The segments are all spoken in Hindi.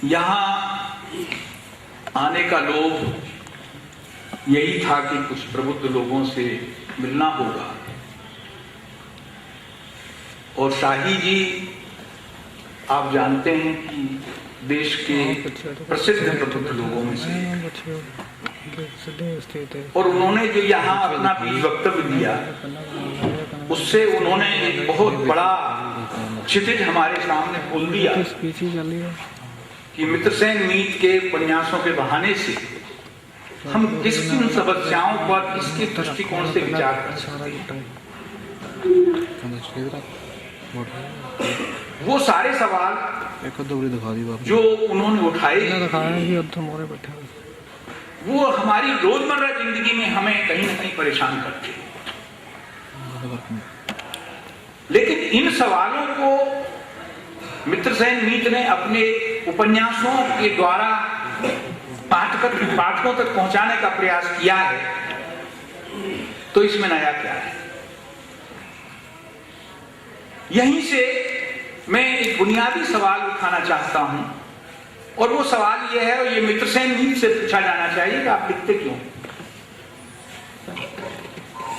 यहाँ आने का लोभ यही था कि कुछ प्रबुद्ध लोगों से मिलना होगा। और शाही जी आप जानते हैं कि देश के प्रसिद्ध प्रबुद्ध लोगों में से, और उन्होंने जो यहाँ अपना बीज वक्तव्य दिया उससे उन्होंने एक बहुत बड़ा क्षितिज हमारे सामने खोल दिया कि मित्रसेन मीत के उपन्यासों के बहाने से हम किस किन समस्याओं पर किसके दृष्टिकोण से विचार कर सकते हैं। वो सारे सवाल जो उन्होंने उठाए वो हमारी रोजमर्रा जिंदगी में हमें कहीं न कहीं परेशान करते हैं। लेकिन इन सवालों को मित्रसेन मीत ने अपने उपन्यासों के द्वारा पाठकों तक पहुंचाने का प्रयास किया है, तो इसमें नया क्या है? यहीं से मैं एक बुनियादी सवाल उठाना चाहता हूं, और वो सवाल ये है, और ये मित्रसेन मीत से पूछा जाना चाहिए कि आप लिखते क्यों?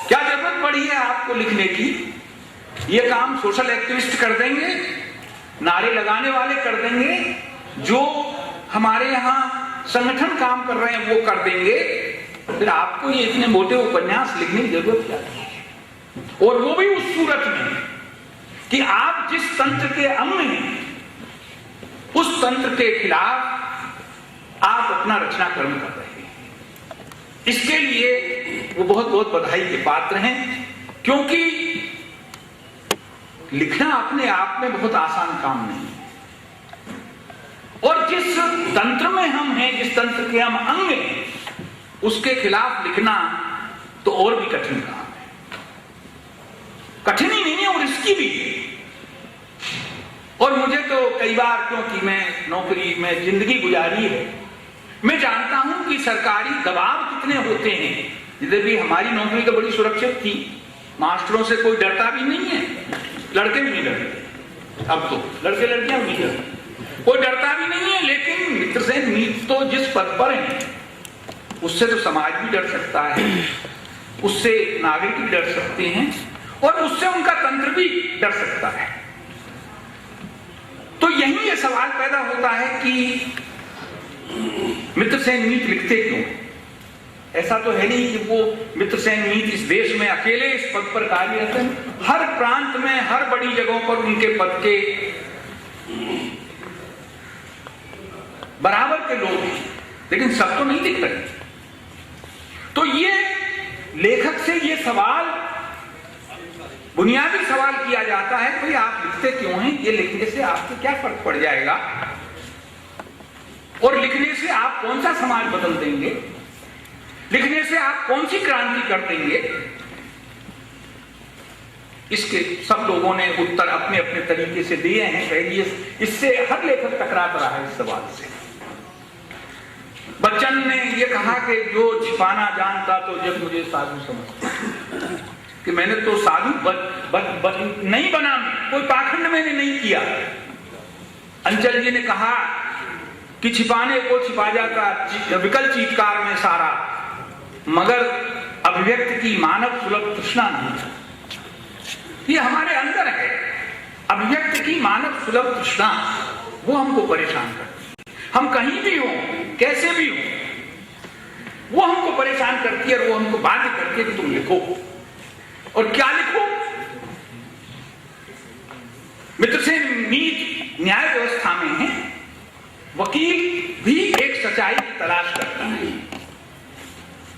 क्या जरूरत पड़ी है आपको लिखने की? ये काम सोशल एक्टिविस्ट कर देंगे, नारे लगाने वाले कर देंगे, जो हमारे यहाँ संगठन काम कर रहे हैं वो कर देंगे, फिर आपको ये इतने मोटे उपन्यास लिखने की जरूरत क्या है? और वो भी उस सूरत में कि आप जिस तंत्र के अंग हैं उस तंत्र के खिलाफ आप अपना रचना कर्म कर रहे हैं। इसके लिए वो बहुत बहुत बधाई के पात्र हैं, क्योंकि लिखना अपने आप में बहुत आसान काम नहीं है, और जिस तंत्र में हम हैं, जिस तंत्र के हम अंग हैं, उसके खिलाफ लिखना तो और भी कठिन काम है। कठिन ही नहीं है और रिस्की भी है। और मुझे तो कई बार, क्योंकि मैं नौकरी में जिंदगी गुजारी है, मैं जानता हूं कि सरकारी दबाव कितने होते हैं। जिधर भी हमारी नौकरी तो बड़ी सुरक्षित थी, मास्टरों से कोई डरता भी नहीं है, लड़के भी नहीं डरते, अब तो लड़के लड़कियां भी नहीं डरते, कोई डरता भी नहीं है। लेकिन मित्रसेन मीत तो जिस पद पर है उससे तो समाज भी डर सकता है, उससे नागरिक भी डर सकते हैं, और उससे उनका तंत्र भी डर सकता है। तो यही ये सवाल पैदा होता है कि मित्रसेन मीत लिखते क्यों? ऐसा तो है नहीं कि वो मित्रसेन मीत इस देश में अकेले इस पद पर कार्यरत हैं। हर प्रांत में, हर बड़ी जगहों पर उनके पद के बराबर के लोग हैं, लेकिन सब तो नहीं लिख रहे। तो ये लेखक से ये सवाल, बुनियादी सवाल किया जाता है, भाई आप लिखते क्यों हैं? ये लिखने से आपको क्या फर्क पड़ जाएगा, और लिखने से आप कौन सा समाज बदल देंगे, लिखने से आप कौन सी क्रांति कर देंगे? इसके सब लोगों ने उत्तर अपने अपने तरीके से दिए हैं। इससे हर लेखक टकराता रहा है इस सवाल से। बच्चन ने यह कहा कि जो छिपाना जानता तो जब मुझे साधु समझता, कि मैंने तो साधु नहीं बना, कोई पाखंड मैंने नहीं किया। अंचल जी ने कहा कि छिपाने को छिपा जाता विकल चीत्कार में सारा, मगर अभिव्यक्त की मानव सुलभ तृष्णा नहीं। ये हमारे अंदर है, अभिव्यक्त की मानव सुलभ तृष्णा, वो हमको परेशान करती है। हम कहीं भी हो, कैसे भी हो, वो हमको परेशान करती है, और वो हमको बाध्य करती है कि तुम लिखो। और क्या लिखो? मित्रसेन मीत न्याय व्यवस्था में है, वकील भी एक सच्चाई की तलाश करता है,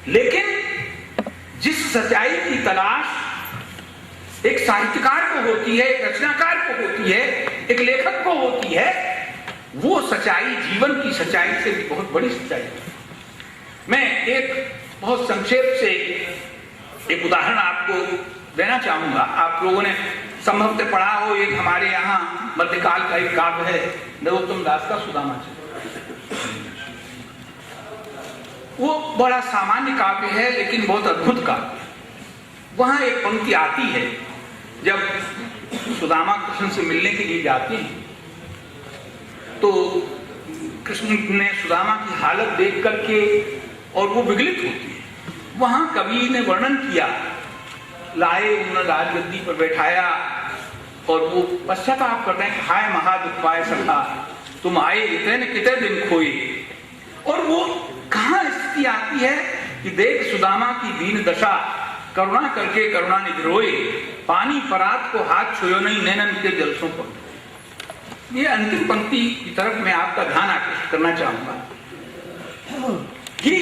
लेकिन जिस सच्चाई की तलाश एक साहित्यकार को होती है, एक रचनाकार को होती है, एक लेखक को होती है, वो सच्चाई जीवन की सच्चाई से भी बहुत बड़ी सच्चाई है। मैं एक बहुत संक्षेप से एक उदाहरण आपको देना चाहूंगा। आप लोगों ने संभवतः पढ़ा हो, एक हमारे यहाँ मध्यकाल का एक काव्य है नरोत्तम दास का सुदामा चरित्र। वो बड़ा सामान्य काव्य है, लेकिन बहुत अद्भुत काव्य। वहां एक पंक्ति आती है, जब सुदामा कृष्ण से मिलने के लिए जाते हैं तो कृष्ण ने सुदामा की हालत देख करके और वो विगलित होती है। वहां कवि ने वर्णन किया, लाए उन्होंने राजगद्दी पर बैठाया और वो पश्चाताप कर रहे हैं, हाय महादुख पाए सखा तुम आए इतने कितने दिन खोए। और वो कहां स्थिति आती है कि देख सुदामा की दीन दशा, करुणा करके करुणा निधि रोए, पानी परात को हाथ छुयो नहीं नैनन के जलसों पर। ये अंतिम पंक्ति की तरफ मैं आपका ध्यान आकर्षित करना चाहूंगा कि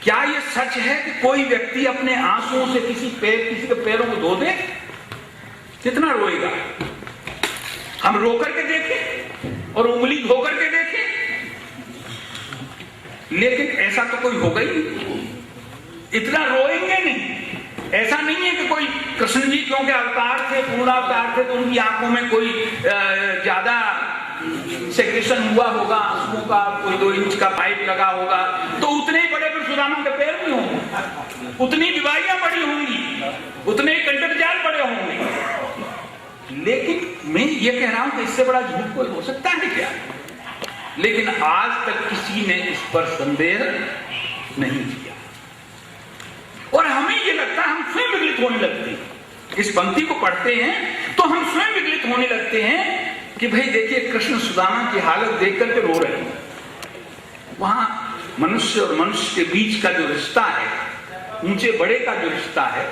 क्या ये सच है कि कोई व्यक्ति अपने आंसुओं से किसी के पैरों को धो दे? कितना रोएगा? हम रो करके देखें और उंगली धो करके देखें, लेकिन ऐसा तो कोई होगा ही नहीं, इतना रोएंगे नहीं। ऐसा नहीं है कि कोई कृष्ण जी क्योंकि अवतार थे, पूर्णावतार थे, तो उनकी आंखों में कोई ज्यादा सेक्रेशन हुआ होगा आंसुओं का, कोई 2 इंच का पाइप लगा होगा, तो उतने ही बड़े फिर सुदामा के पैर भी होंगे, उतनी डिबाइयां पड़ी होंगी, उतने ही कंटक जाल पड़े होंगे। लेकिन मैं ये कह रहा हूं कि इससे बड़ा झूठ कोई हो सकता है क्या? लेकिन आज तक किसी ने इस पर संदेह नहीं किया और हमें ये लगता है, हम स्वयं विगलित होने लगते हैं। इस पंक्ति को पढ़ते हैं तो हम स्वयं विगलित होने लगते हैं कि भाई देखिए कृष्ण सुदामा की हालत देख करके रो रहे हैं। वहां मनुष्य और मनुष्य के बीच का जो रिश्ता है, ऊंचे बड़े का जो रिश्ता है,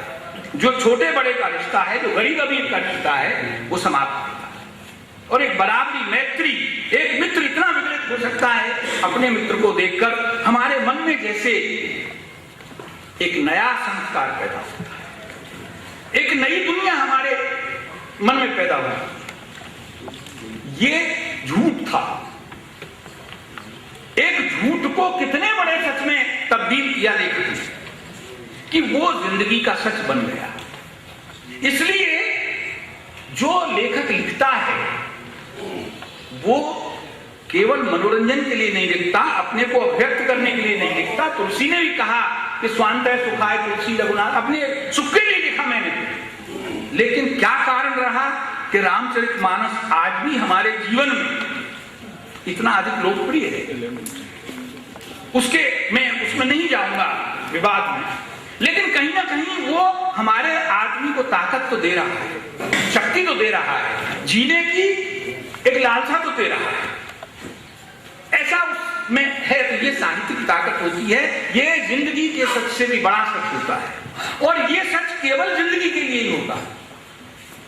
जो छोटे बड़े का रिश्ता है, जो गरीब अमीर का रिश्ता है, वो समाप्त होता है। और एक बराबरी, मैत्री, एक मित्र इतना विगलित हो सकता है अपने मित्र को देखकर, हमारे मन में जैसे एक नया संस्कार पैदा होता है, एक नई दुनिया हमारे मन में पैदा हुई। ये झूठ था, एक झूठ को कितने बड़े सच में तब्दील किया लेखक कि वो जिंदगी का सच बन गया। इसलिए जो लेखक लिखता है वो केवल मनोरंजन के लिए नहीं लिखता, अपने को अभिव्यक्त करने के लिए नहीं लिखता। तुलसी ने भी कहा कि स्वांतः सुखाय तुलसी रघुनाथ, अपने सुख के लिए लिखा मैंने। लेकिन क्या कारण रहा कि रामचरितमानस आज भी हमारे जीवन में इतना अधिक लोकप्रिय है? मैं उसमें नहीं जाऊंगा विवाद में, लेकिन कहीं ना कहीं वो हमारे आदमी को ताकत तो दे रहा है, शक्ति तो दे रहा है, जीने की एक लालसा तो दे रहा है। ऐसा उसमें है तो ये साहित्य की ताकत होती है। ये जिंदगी के सच से भी बड़ा सच होता है और ये सच केवल जिंदगी के लिए ही होता है,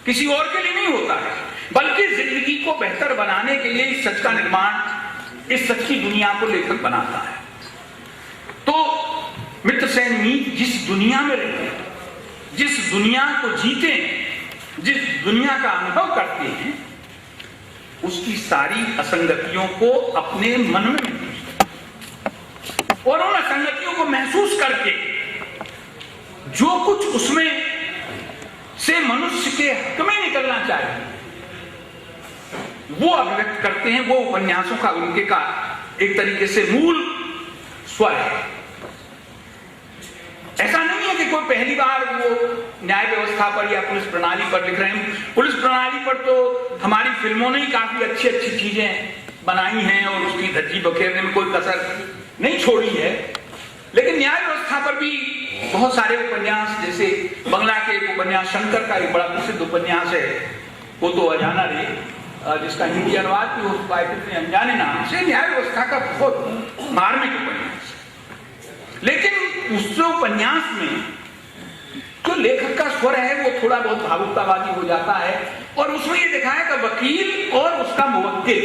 किसी और के लिए नहीं होता है, बल्कि जिंदगी को बेहतर बनाने के लिए इस सच का निर्माण, इस सच की दुनिया को लेखक बनाता है। तो मित्रसेन मीत जिस दुनिया में रहते हैं, जिस दुनिया को जीते हैं, जिस दुनिया का अनुभव करते हैं, उसकी सारी असंगतियों को अपने मन में और उन असंगतियों को महसूस करके जो कुछ उसमें से मनुष्य के हक में निकलना चाहिए वो अभिव्यक्त करते हैं। वो उपन्यासों का, उनके का एक तरीके से मूल स्वर है। ऐसा नहीं है कि कोई पहली बार वो न्याय व्यवस्था पर या पुलिस प्रणाली पर लिख रहे हैं। पुलिस प्रणाली पर तो हमारी फिल्मों ने ही काफी अच्छी अच्छी चीजें बनाई हैं और उसकी धज्जी बखेरने में कोई कसर नहीं छोड़ी है। लेकिन न्याय व्यवस्था पर भी बहुत सारे उपन्यास, जैसे बंगला के उपन्यास शंकर का एक बड़ा प्रसिद्ध उपन्यास है, वो तो अजाना रे, जिसका हिंदी अनुवाद भी हो चुका है अनजाने नाम से, न्याय व्यवस्था का बहुत मार्मिक उपन्यास। लेकिन उस उपन्यास में जो लेखक का स्वर है वो थोड़ा बहुत भावुकतावादी हो जाता है और उसमें ये दिखाया है कि वकील और उसका मुवक्किल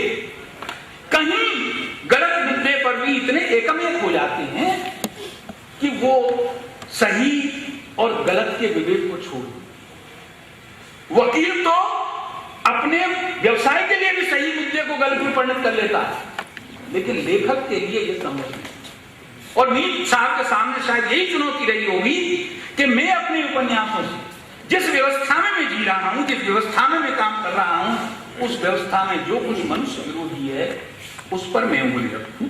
कहीं गलत मुद्दे पर भी इतने एकमेक हो जाते हैं कि वो सही और गलत के विवेक को छोड़, वकील तो अपने व्यवसाय के लिए भी सही मुद्दे को गलत में परिणत कर लेता है, लेकिन लेखक के लिए ये संभव नहीं। और मीत साहब के सामने शायद यही चुनौती रही होगी कि मैं अपने उपन्यासों से जिस व्यवस्था में मैं जी रहा हूं, जिस व्यवस्था में मैं काम कर रहा हूं, उस व्यवस्था में जो कुछ मनुष्य विरोधी है उस पर मैं उंगली रखूं,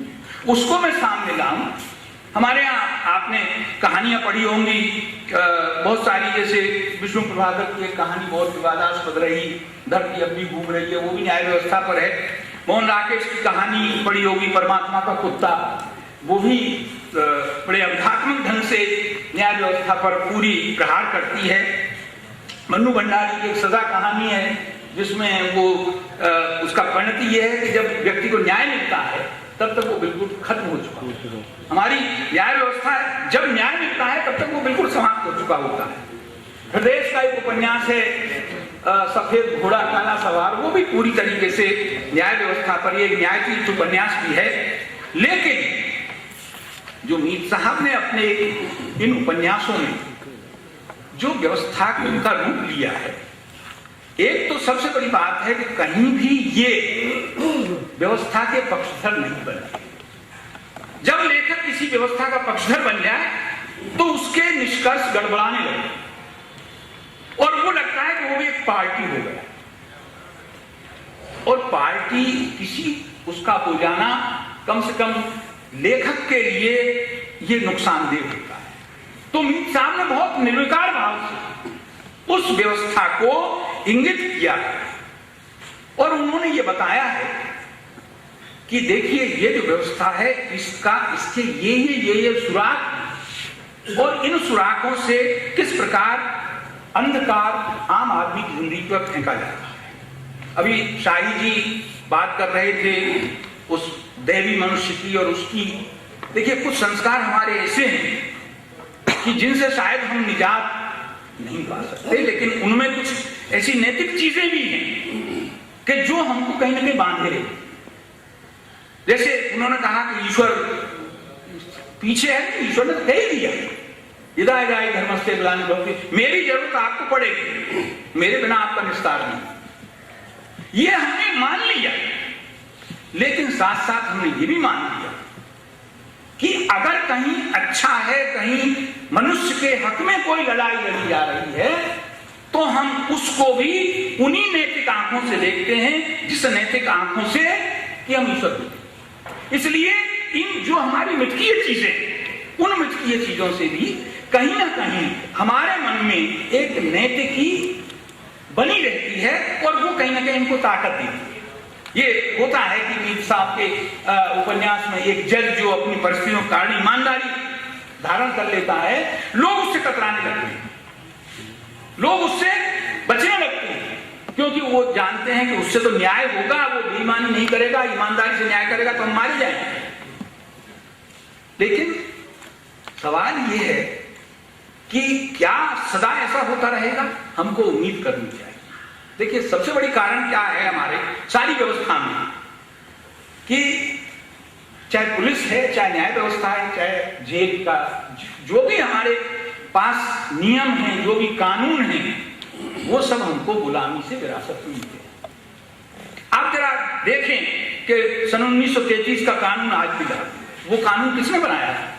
उसको मैं सामने लाऊं। हमारे यहाँ आपने कहानियां पढ़ी होंगी बहुत सारी, जैसे विष्णु प्रभाकर की एक कहानी बहुत विवादास्पद रही, धरती अब भी घूम रही है, वो भी न्याय व्यवस्था पर है। मोहन राकेश की कहानी पढ़ी होगी, परमात्मा का कुत्ता, वो भी बड़े अध्यात्मिक ढंग से न्याय व्यवस्था पर पूरी प्रहार करती है। मन्नू भंडारी की एक सजा कहानी है जिसमें वो उसका परिणति यह है कि जब व्यक्ति को न्याय मिलता है तब तक वो बिल्कुल खत्म हो चुका होता है। हमारी न्याय व्यवस्था है, जब न्याय मिलता है तब तक वो बिल्कुल समाप्त हो चुका होता है। हृदय का एक उपन्यास है सफेद घोड़ा काला सवार, वो भी पूरी तरीके से न्याय व्यवस्था पर, ये न्यायतीत उपन्यास भी है। लेकिन जो मीर साहब ने अपने इन उपन्यासों में जो व्यवस्था का रूप लिया है, एक तो सबसे बड़ी बात है कि कहीं भी ये व्यवस्था के पक्षधर नहीं बने। जब लेखक किसी व्यवस्था का पक्षधर बन जाए तो उसके निष्कर्ष गड़बड़ाने लगे और वो लगता है कि वो एक पार्टी हो गया, और पार्टी किसी उसका हो जाना कम से कम लेखक के लिए ये नुकसानदेह होता है। तो मीर साहब ने बहुत निर्विकार भाव से उस व्यवस्था को इंगित किया और उन्होंने ये बताया है कि देखिए ये जो व्यवस्था है इसके ये सुराख, और इन सुराखों से किस प्रकार अंधकार आम आदमी की जिंदगी पर फेंका जा रहा है। अभी शाही जी बात कर रहे थे उस दैवी मनुष्य की और उसकी। देखिए कुछ संस्कार हमारे ऐसे हैं कि जिनसे शायद हम निजात नहीं पा सकते, लेकिन उनमें कुछ ऐसी नैतिक चीजें भी हैं कि जो हमको कहीं ना कहीं बांधे रहे। जैसे उन्होंने कहा कि ईश्वर पीछे है, ईश्वर ने कह ही दिया इदा जाए धर्मस्ते बुलाने बहुत, मेरी जरूरत आपको पड़ेगी, मेरे बिना आपका निस्तार नहीं। ये हमने मान लिया, लेकिन साथ साथ हमने ये भी मान लिया कि अगर कहीं अच्छा है, कहीं मनुष्य के हक में कोई लड़ाई लड़ी जा रही है, तो हम उसको भी उन्हीं नैतिक आंखों से देखते हैं जिस नैतिक आंखों से कि हम ईश्वर देखते हैं। इसलिए इन जो हमारी मिथकीय चीजें, उन मिथकीय चीजों से भी कहीं ना कहीं हमारे मन में एक नैतिकी बनी रहती है और वो कहीं ना कहीं इनको ताकत देती है। ये होता है कि मीर साहब के उपन्यास में एक जज जो अपनी परिस्थितियों के कारण ईमानदारी धारण कर लेता है, लोग उससे कतराने लगते हैं, लोग उससे बचने लगते हैं, क्योंकि वो जानते हैं कि उससे तो न्याय होगा, वो बेईमानी नहीं करेगा, ईमानदारी से न्याय करेगा तो हम मारे जाएंगे। लेकिन सवाल ये है कि क्या सदा ऐसा होता रहेगा? हमको उम्मीद करनी चाहिए। देखिए सबसे बड़ी कारण क्या है हमारे सारी व्यवस्था में कि चाहे पुलिस है, चाहे न्याय व्यवस्था है, चाहे जेल का, जो भी हमारे पास नियम हैं, जो भी कानून हैं, वो सब हमको गुलामी से विरासत में मिलते हैं। आप जरा देखें कि सन 1933 का कानून आज भी लागू है। वो कानून किसने बनाया है?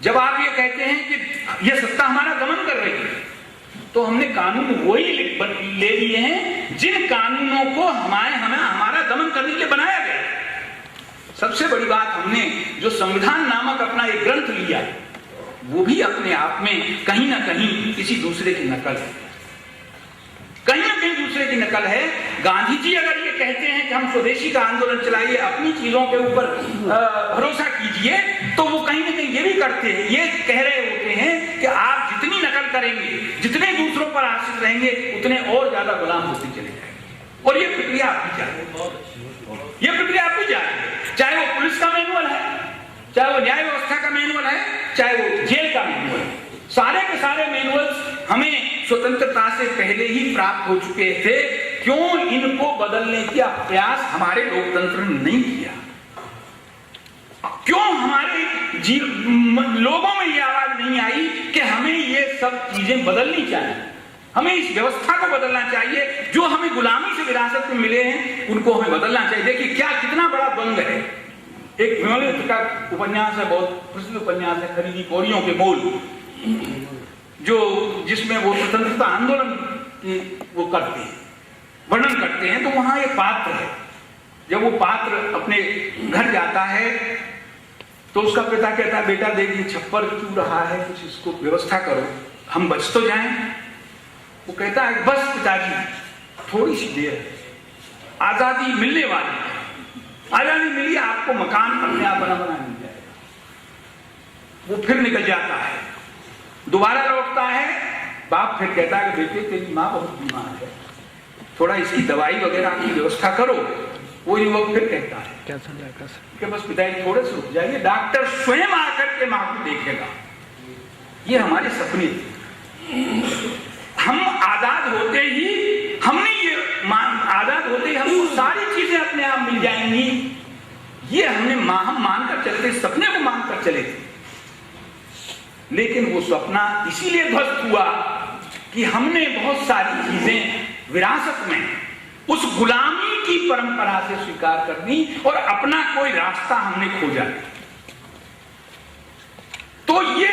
जब आप ये कहते हैं कि ये सत्ता हमारा दमन कर रही है, तो हमने कानून वही ले लिए हैं जिन कानूनों को हमारा दमन करने के लिए बनाया गया। सबसे बड़ी बात, हमने जो संविधान नामक अपना एक ग्रंथ लिया, वो भी अपने आप में कहीं ना कहीं किसी दूसरे की नकल है, कहीं ना कहीं दूसरे की नकल है। गांधी जी अगर ये कहते हैं कि हम स्वदेशी का आंदोलन चलाइए, अपनी चीजों के ऊपर भरोसा कीजिए, तो वो कहीं ना कहीं ये भी करते हैं, ये कह रहे होते हैं कि आप जितनी नकल करेंगे, जितने दूसरों पर आश्रित रहेंगे, उतने और ज्यादा गुलाम होते चले जाएंगे। और ये प्रक्रिया आपकी जाएगी, ये प्रक्रिया आपकी जाएगी, चाहे वो पुलिस का मैनुअल है, चाहे वो न्याय व्यवस्था का मैनुअल है, चाहे वो जेल का मैनुअल है। सारे के सारे मैनुअल्स हमें स्वतंत्रता से पहले ही प्राप्त हो चुके थे। क्यों इनको बदलने का प्रयास हमारे लोकतंत्र ने नहीं किया? क्यों हमारे लोगों में ये आवाज नहीं आई कि हमें ये सब चीजें बदलनी चाहिए, हमें इस व्यवस्था को बदलना चाहिए, जो हमें गुलामी से विरासत में मिले हैं उनको हमें बदलना चाहिए। देखिए क्या कितना बड़ा द्वंद है। एक विमल का उपन्यास है, बहुत प्रसिद्ध उपन्यास है, खरीदी कौड़ियों के मोल, जो जिसमें वो स्वतंत्रता आंदोलन की वो करते हैं, वर्णन करते हैं। तो वहां एक पात्र है, जब वो पात्र अपने घर जाता है तो उसका पिता कहता है, बेटा देखिए छप्पर क्यों रहा है, कुछ इसको व्यवस्था करो, हम बच तो जाएं। वो कहता है, बस पिताजी थोड़ी सी देर, आजादी मिलने वाली है, आजादी मिली, आपको मकान अपने आप बना मिल जाएगा। वो फिर निकल जाता है, दोबारा लौटता है, बाप फिर कहता है कि बेटे तेरी माँ बहुत बीमार है, थोड़ा इसकी दवाई वगैरह की व्यवस्था करो। वो युवक फिर कहता है कि बस पिताजी थोड़े से रुक जाइए, डॉक्टर स्वयं आकर के माँ को देखेगा। ये हमारे सपने थे। हम आजाद होते ही हमने ये आजाद होते ही हमको सारी चीजें अपने आप मिल जाएंगी, ये हम मानकर चलते, सपने को मानकर चले थे। लेकिन वो सपना इसीलिए ध्वस्त हुआ कि हमने बहुत सारी चीजें विरासत में उस गुलामी की परंपरा से स्वीकार कर दी और अपना कोई रास्ता हमने खोजा। तो ये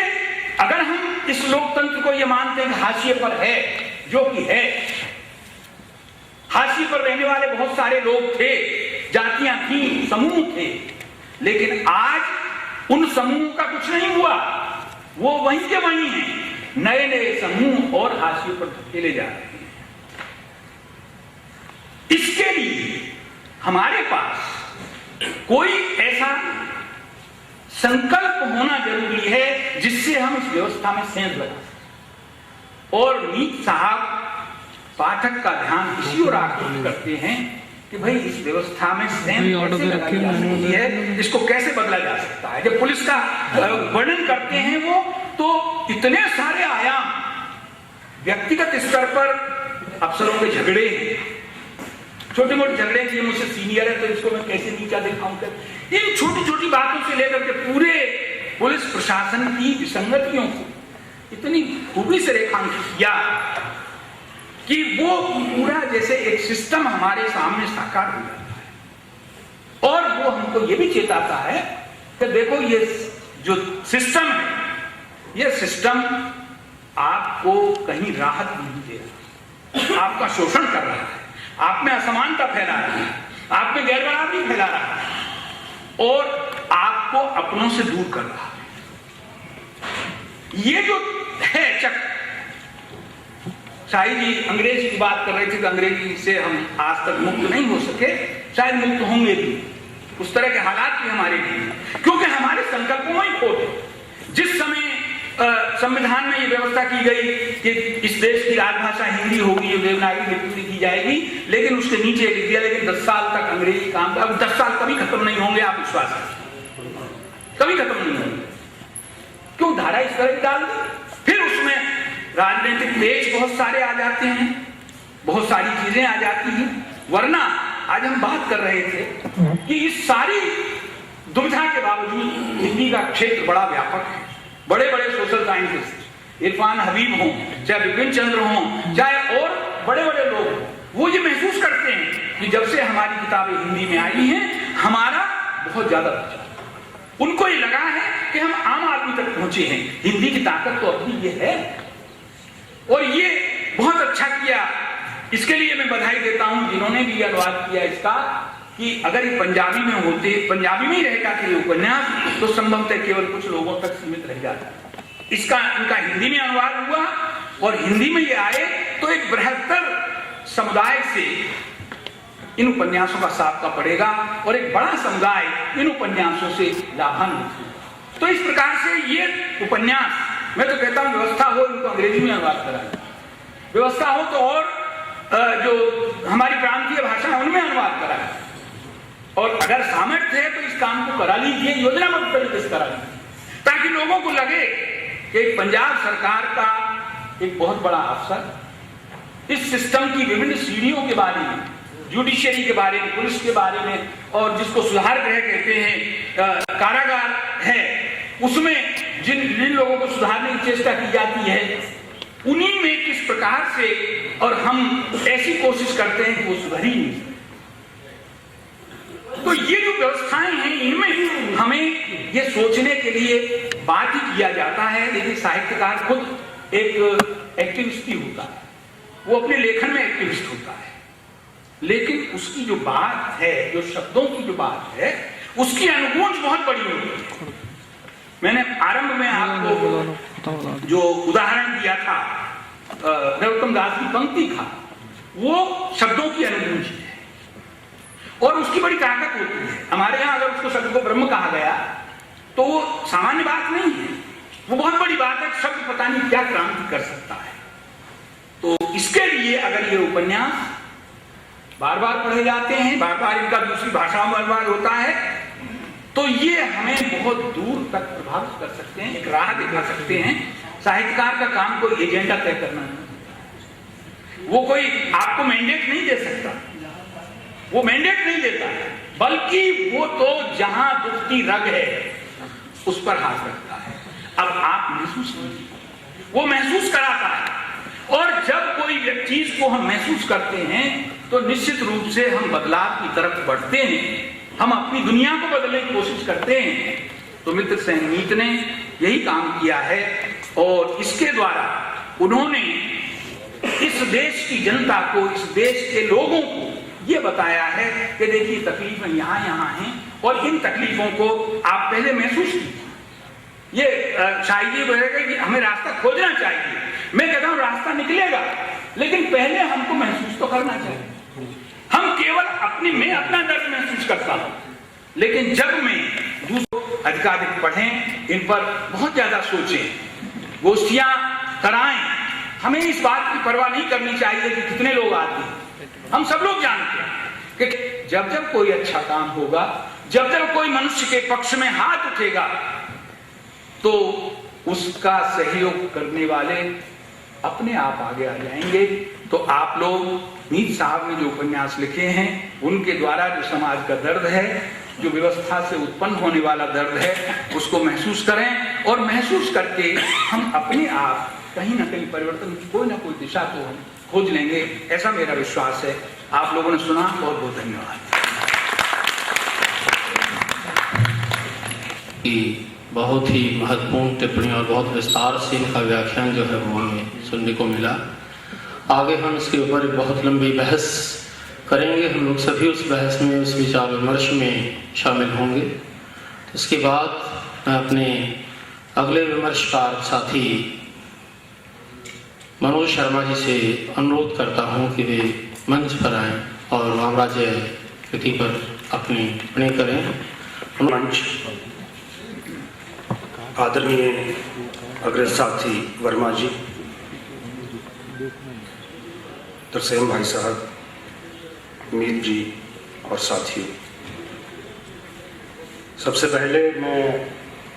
अगर हम इस लोकतंत्र को ये मानते हैं कि हाशिए पर है, जो कि है, हाशिए पर रहने वाले बहुत सारे लोग थे, जातियां थी, समूह थे, लेकिन आज उन समूह का कुछ नहीं हुआ, वो वहीं के वहीं हैं, नए नए समूह और हाशिए पर धकेले जा रहे हैं। इसके लिए हमारे पास कोई ऐसा संकल्प होना जरूरी है जिससे हम इस व्यवस्था में सेंध लगा सकें। और मीत साहब पाठक का ध्यान इसी ओर आकर्षित करते हैं कि भाई इस व्यवस्था में सेंध कैसे लगाई जा सकती है, इसको कैसे बदला जा सकता है। जब पुलिस का वर्णन करते हैं वो, तो इतने सारे आयाम, व्यक्तिगत स्तर पर अफसरों के झगड़े हैं, छोटे मोटे झगड़े कि मुझसे सीनियर है तो इसको मैं कैसे नीचा दिखाऊं, इन छोटी छोटी बातों से लेकर के पूरे पुलिस प्रशासन की विसंगतियों को इतनी खूबी से रेखांकित किया कि वो पूरा जैसे एक सिस्टम हमारे सामने साकार हो जाता है। और वो हमको ये भी चेताता है कि देखो ये जो सिस्टम है, ये सिस्टम आपको कहीं राहत नहीं दे रहा, आपका शोषण कर रहा है, आप में असमानता फैला रहा है, आप में गैरबराबरी फैला रहा है और आपको अपनों से दूर कर रहा है। ये जो है चक्र, शायद जी अंग्रेजी की बात कर रहे थे कि अंग्रेजी से हम आज तक मुक्त नहीं हो सके, शायद मुक्त होंगे भी, उस तरह के हालात भी हमारे लिए, क्योंकि हमारे संकल्पों में खोट है। जिस समय संविधान में ये व्यवस्था की गई कि इस देश की राजभाषा हिंदी होगी, ये देवनागरी लिपि में की जाएगी, लेकिन उसके नीचे लिख दिया लेकिन 10 साल तक अंग्रेजी काम, अब 10 साल कभी खत्म नहीं होंगे, आप विश्वास करें, कभी खत्म नहीं होंगे। क्यों धारा इस तरह की डाल दी? फिर उसमें राजनीतिक पेच बहुत सारे आ जाते हैं, बहुत सारी चीजें आ जाती हैं। वरना आज हम बात कर रहे थे कि इस सारी दुविधा के बावजूद हिंदी का क्षेत्र बड़ा व्यापक है। बड़े बड़े सोशल साइंटिस्ट, इरफान हबीब हों, चाहे विपिन चंद्र हों, चाहे और बड़े बड़े लोग हों, वो ये महसूस करते हैं कि जब से हमारी किताबें हिंदी में आई हैं, हमारा बहुत ज्यादा बचा। उनको ये लगा है कि हम आम आदमी तक पहुंचे हैं, हिंदी की ताकत तो अपनी ये है। और ये बहुत अच्छा किया, इसके लिए मैं बधाई देता हूं जिन्होंने भी अनुवाद किया इसका, कि अगर ये पंजाबी में होते, पंजाबी में ही रहता कि उपन्यास, तो संभवतः केवल कुछ लोगों तक सीमित रह जाता। इसका इनका हिंदी में अनुवाद हुआ और हिंदी में ये आए तो एक बृहत्तर समुदाय से इन उपन्यासों का साबका पड़ेगा और एक बड़ा समुदाय इन उपन्यासों से लाभान्वित होगा। तो इस प्रकार से ये उपन्यास, मैं तो कहता हूं व्यवस्था हो इनको अंग्रेजी में अनुवाद कराएं, व्यवस्था हो तो और जो हमारी प्रांतीय भाषा है उनमें अनुवाद कराएं, और अगर सामर्थ्य है तो इस काम को करा लीजिए, योजनाबद्ध तरीके से करा लीजिए, ताकि लोगों को लगे कि पंजाब सरकार का एक बहुत बड़ा अफसर इस सिस्टम की विभिन्न सीढ़ियों के बारे में, जुडिशियरी के बारे में, पुलिस के बारे में, और जिसको सुधार गृह कहते हैं, कारागार है, उसमें जिन लोगों को सुधारने की चेष्टा की जाती है, उन्हीं में किस प्रकार से, और हम ऐसी कोशिश करते हैं कि वो सुधर ही नहीं। तो ये जो व्यवस्थाएं हैं, इनमें हमें ये सोचने के लिए बाध्य किया जाता है। लेकिन साहित्यकार खुद एक एक्टिविस्ट ही होता है, वो अपने लेखन में एक्टिविस्ट होता है, लेकिन उसकी जो बात है, जो शब्दों की जो बात है, उसकी अनुगूंज बहुत बड़ी होती है। मैंने आरंभ में आपको जो उदाहरण दिया था नरोत्तम दास की पंक्ति का, वो शब्दों की अनुगूंज है। और उसकी बड़ी ताकत होती है। हमारे यहाँ अगर उसको शब्द को ब्रह्म कहा गया तो वो सामान्य बात नहीं है, वो बहुत बड़ी बात है। शब्द पता नहीं क्या क्रांति कर सकता है। तो इसके लिए अगर ये उपन्यास बार बार पढ़े जाते हैं, बार बार इनका दूसरी भाषाओं में अनुवाद होता है, तो ये हमें बहुत दूर तक प्रभावित कर सकते हैं, एक राह दिखा सकते हैं। साहित्यकार का काम कोई एजेंडा तय करना नहीं, वो कोई आपको मैंडेट नहीं दे सकता, वो मैंडेट नहीं देता, बल्कि वो तो जहां दुखती रग है उस पर हाथ रखता है। अब आप महसूस कीजिए, वो महसूस कराता है। और जब कोई चीज को हम महसूस करते हैं तो निश्चित रूप से हम बदलाव की तरफ बढ़ते हैं, हम अपनी दुनिया को बदलने की कोशिश करते हैं। तो मित्र सेनमीत ने यही काम किया है और इसके द्वारा उन्होंने इस देश की जनता को, इस देश के लोगों को ये बताया है कि देखिए तकलीफें यहाँ यहाँ हैं और इन तकलीफों को आप पहले महसूस कीजिए। ये शायद बोलेगा कि हमें रास्ता खोजना चाहिए, मैं कहता हूं रास्ता निकलेगा, लेकिन पहले हमको महसूस तो करना चाहिए। हम केवल मैं अपना दर्द महसूस करता हूं, लेकिन जब मैं दूसरों अधिकाधिक पढ़ें, इन पर बहुत ज्यादा सोचें, गोष्ठियां कराएं। हमें इस बात की परवाह नहीं करनी चाहिए कि कितने लोग आते हैं। हम सब लोग जानते हैं कि जब जब कोई अच्छा काम होगा, जब जब कोई मनुष्य के पक्ष में हाथ उठेगा, तो उसका सहयोग करने वाले अपने आप आगे आ जाएंगे। तो आप लोग मीत साहब ने जो उपन्यास लिखे हैं, उनके द्वारा जो समाज का दर्द है, जो व्यवस्था से उत्पन्न होने वाला दर्द है, उसको महसूस करें और महसूस करके हम अपने आप कहीं ना कहीं परिवर्तन की कोई ना कोई दिशा तो हम खोज लेंगे, ऐसा मेरा विश्वास है। आप लोगों ने सुना, बहुत बहुत धन्यवाद। बहुत ही महत्वपूर्ण टिप्पणी और बहुत विस्तार से इनका व्याख्यान जो है वो हमें सुनने को मिला। आगे हम इसके ऊपर एक बहुत लंबी बहस करेंगे, हम लोग सभी उस बहस में, उस विचार विमर्श में शामिल होंगे। इसके बाद मैं अपने अगले विमर्शकार साथी मनोज शर्मा जी से अनुरोध करता हूं कि वे मंच पर आएं और रामराज्य कृति पर अपनी टिप्पणी करें। मंच आदरणीय अग्रज साथी वर्मा जी, तरसेम भाई साहब, मीत जी और साथियों, सबसे पहले मैं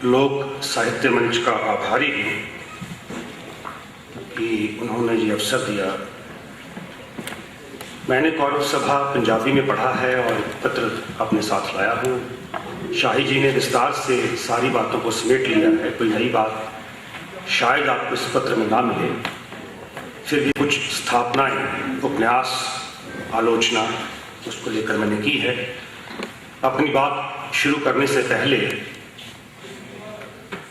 लोक साहित्य मंच का आभारी हूँ कि उन्होंने ये अवसर दिया। मैंने कौरव सभा पंजाबी में पढ़ा है और पत्र अपने साथ लाया हूँ। शाही जी ने विस्तार से सारी बातों को समेट लिया है, कोई नई बात शायद आपको इस पत्र में ना मिले। फिर भी कुछ स्थापनाएं, उपन्यास, आलोचना उसको लेकर मैंने की है। अपनी बात शुरू करने से पहले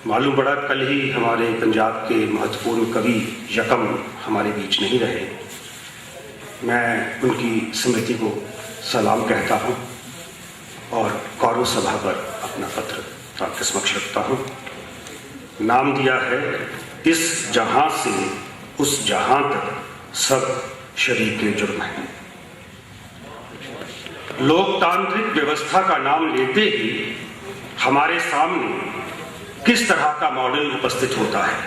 मालूम पड़ा कल ही हमारे पंजाब के महत्वपूर्ण कवि यकम हमारे बीच नहीं रहे। मैं उनकी स्मृति को सलाम कहता हूँ और कौरव सभा पर अपना पत्र आपके समक्ष रखता हूँ। नाम दिया है, इस जहां से उस जहां तक सब शरीके जुर्म हैं। लोकतांत्रिक व्यवस्था का नाम लेते ही हमारे सामने किस तरह का मॉडल उपस्थित होता है।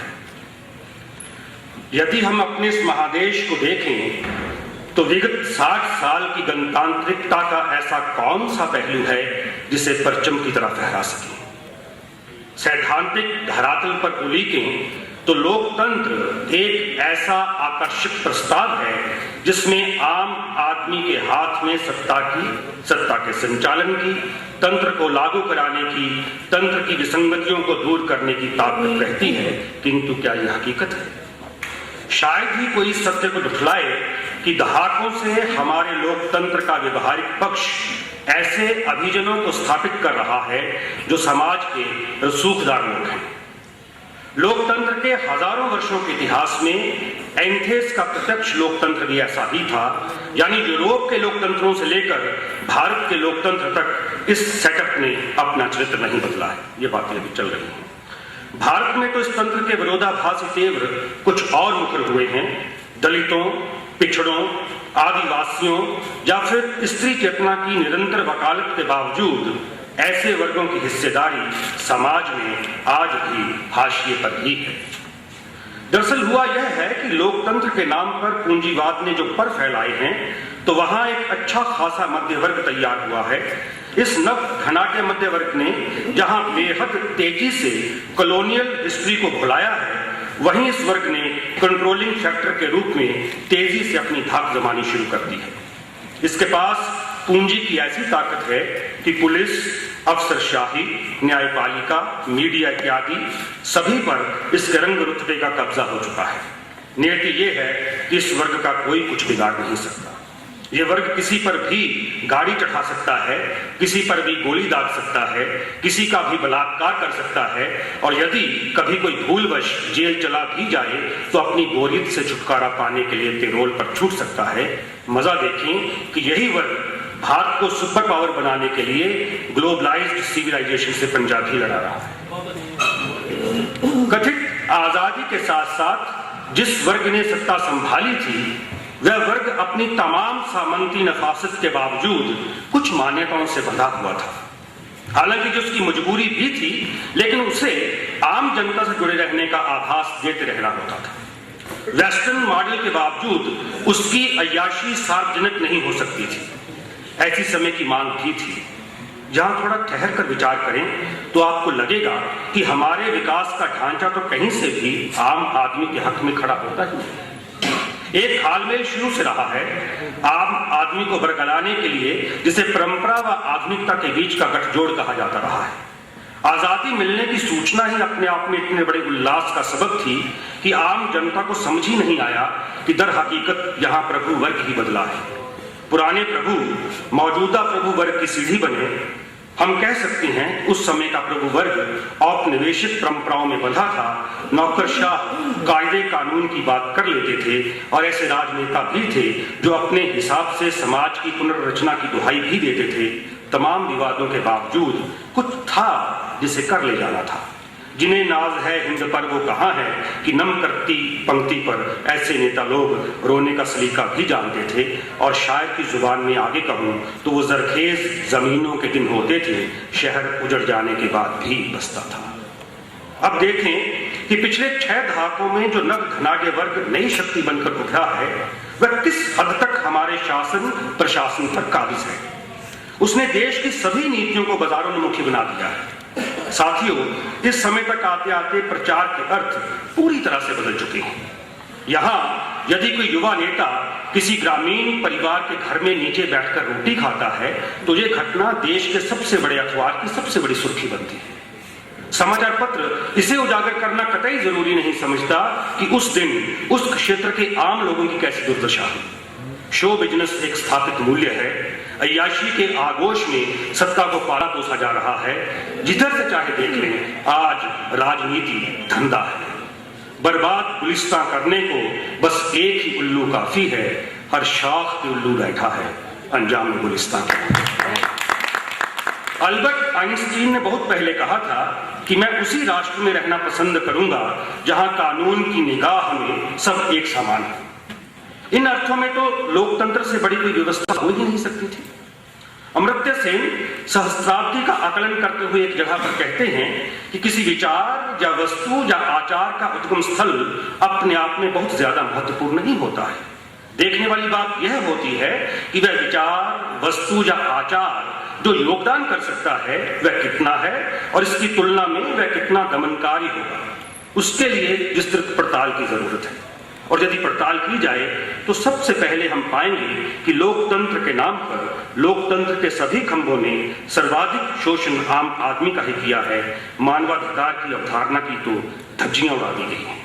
यदि हम अपने इस महादेश को देखें तो विगत 60 साल की गणतांत्रिकता का ऐसा कौन सा पहलू है जिसे परचम की तरह फहरा सके। सैद्धांतिक धरातल पर उलीकें तो लोकतंत्र एक ऐसा आकर्षक प्रस्ताव है जिसमें आम आदमी के हाथ में सत्ता के संचालन की, तंत्र को लागू कराने की, तंत्र की विसंगतियों को दूर करने की ताकत रहती है। किंतु क्या यह हकीकत है? शायद ही कोई इस सत्य को झुठलाए कि दहाकों से हमारे लोकतंत्र का व्यवहारिक पक्ष ऐसे अभिजनों को स्थापित कर रहा है जो समाज के रसूखदार लोग हैं। लोकतंत्र के हजारों वर्षों के इतिहास में एथेंस का प्रत्यक्ष लोकतंत्र भी ऐसा ही था, यानी यूरोप के लोकतंत्रों से लेकर भारत के लोकतंत्र तक इस सेटअप ने अपना चरित्र नहीं बदला है। ये बातें अभी चल रही हैं। भारत में तो इस तंत्र के विरोधाभासी तीव्र कुछ और मुखर हुए हैं। दलितों, पिछड़ों, आदिवासियों या फिर स्त्री चेतना की निरंतर वकालत के बावजूद ऐसे वर्गों की हिस्सेदारी समाज में आज भी हाशिए पर ही है। दरअसल हुआ यह है कि लोकतंत्र के नाम पर पूंजीवाद ने जो पर फैलाए हैं, तो वहां एक अच्छा खासा मध्य वर्ग तैयार हुआ है। इस नव घनाटे मध्य वर्ग ने जहां बेहद तेजी से कॉलोनियल हिस्ट्री को भुलाया है, वहीं इस वर्ग ने कंट्रोलिंग फैक्टर के रूप में तेजी से अपनी धाक जमानी शुरू कर दी है। इसके पास पूंजी की ऐसी ताकत है कि पुलिस, अफसरशाही, न्यायपालिका, मीडिया इत्यादि सभी पर इसके रंग रुतबे का कब्जा हो चुका है। नियति यह है कि इस वर्ग का कोई कुछ बिगाड़ नहीं सकता। यह वर्ग किसी पर भी गाड़ी चढ़ा सकता है, किसी पर भी गोली दाग सकता है, किसी का भी बलात्कार कर सकता है, और यदि कभी कोई भूलवश जेल चला भी जाए तो अपनी बोरियत से छुटकारा पाने के लिए पेरोल पर छूट सकता है। मजा देखें कि यही वर्ग भारत को सुपर पावर बनाने के लिए ग्लोबलाइज्ड सिविलाइजेशन से पंजाब ही लड़ा रहा है। कथित आजादी के साथ साथ जिस वर्ग ने सत्ता संभाली थी, वह वर्ग अपनी तमाम सामंती नफासत के बावजूद कुछ मान्यताओं से बंधा हुआ था। हालांकि जो उसकी मजबूरी भी थी, लेकिन उसे आम जनता से जुड़े रहने का आभास देते रहना होता था। वेस्टर्न मॉडल के बावजूद उसकी अय्याशी सार्वजनिक नहीं हो सकती थी। ऐसी समय की मांग भी थी। जहां थोड़ा ठहर कर विचार करें तो आपको लगेगा कि हमारे विकास का ढांचा तो कहीं से भी आम आदमी के हक में खड़ा होता ही नहीं। एक हालमेल शुरू से रहा है आम आदमी को बरगलाने के लिए, जिसे परंपरा व आधुनिकता के बीच का गठजोड़ कहा जाता रहा है। आजादी मिलने की सूचना ही अपने आप में इतने बड़े उल्लास का सबब थी कि आम जनता को समझ ही नहीं आया कि दर हकीकत यहाँ प्रभु वर्ग ही बदला है। पुराने प्रभु मौजूदा प्रभु वर्ग की सीढ़ी बने। हम कह सकते हैं उस समय का प्रभु वर्ग औपनिवेशिक परंपराओं में बंधा था। नौकरशाह कायदे कानून की बात कर लेते थे, और ऐसे राजनेता भी थे जो अपने हिसाब से समाज की पुनर्रचना की दुहाई भी देते थे। तमाम विवादों के बावजूद कुछ था जिसे कर ले जाना था। जिन्हें नाज है हिंद पर वो कहाँ है कि नम करती पंक्ति पर ऐसे नेता लोग रोने का सलीका भी जानते थे। और शायर की जुबान में आगे कहूं तो वो जरखेज जमीनों के दिन होते थे, शहर उजड़ जाने के बाद भी बसता था। अब देखें कि पिछले 6 दहाकों में जो नव धनाढ्य वर्ग नई शक्ति बनकर उभरा है, वह किस हद तक हमारे शासन प्रशासन पर काबिज है। उसने देश की सभी नीतियों को बाजारोन्मुखी बना दिया है। साथियों, इस समय तक आते आते प्रचार के अर्थ पूरी तरह से बदल चुके हैं। यहाँ यदि कोई युवा नेता किसी ग्रामीण परिवार के घर में नीचे बैठकर रोटी खाता है तो ये घटना देश के सबसे बड़े अखबार की सबसे बड़ी सुर्खी बनती है। समाचार पत्र इसे उजागर करना कतई जरूरी नहीं समझता कि उस दिन उस क्षेत्र के आम लोगों की कैसी दुर्दशा है। शो बिजनेस एक स्थापित मूल्य है। अय्याशी के आगोश में सत्ता को पाला पोसा जा रहा है। जिधर से चाहे देख लें, आज राजनीति धंधा है। बर्बाद गुलिस्तां करने को बस एक ही उल्लू काफी है। हर शाख पे उल्लू बैठा है, अंजाम गुलिस्तां। अल्बर्ट आइंस्टीन ने बहुत पहले कहा था कि मैं उसी राष्ट्र में रहना पसंद करूंगा जहां कानून की निगाह में सब एक समान है। इन अर्थों में तो लोकतंत्र से बड़ी कोई व्यवस्था हो ही नहीं सकती थी। अमर्त्य सेन सहस्त्राब्दी का आकलन करते हुए एक जगह पर कहते हैं कि किसी विचार या वस्तु या आचार का उद्गम स्थल अपने आप में बहुत ज्यादा महत्वपूर्ण नहीं होता है। देखने वाली बात यह होती है कि वह विचार, वस्तु या आचार जो योगदान कर सकता है वह कितना है, और इसकी तुलना में वह कितना दमनकारी होगा। उसके लिए विस्तृत पड़ताल की जरूरत है। और यदि पड़ताल की जाए तो सबसे पहले हम पाएंगे कि लोकतंत्र के नाम पर लोकतंत्र के सभी खंभों ने सर्वाधिक शोषण आम आदमी का ही किया है। मानवाधिकार की अवधारणा की तो धज्जियां उड़ा दी गई हैं।